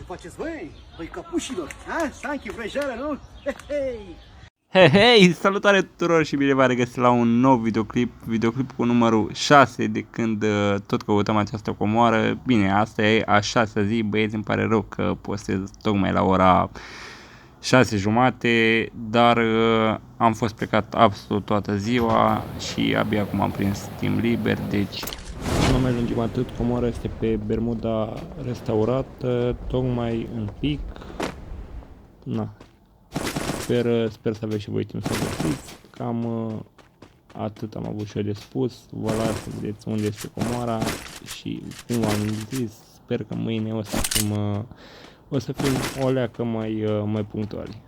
faceți, băi? Băi, căpușilor, ha? Sanchi, vrăjeală, nu? Hei! Hei, hei, salutare tuturor și bine v-am regăsit la un nou videoclip cu numărul 6 de când tot căutăm această comoară. Bine, asta e a 6-a zi, băieți, îmi pare rău că postez tocmai la ora 6:30, dar am fost plecat absolut toată ziua și abia acum am prins timp liber, deci nu mai lungim atât. Comoara este pe Bermuda restaurată, tocmai în pic. Na. Sper să aveți și voi timp să găsiți. Cam atât am avut și eu de spus. Vă las să vedeți unde este comoara și cum am zis, sper că mâine o să fim o leacă mai punctuali.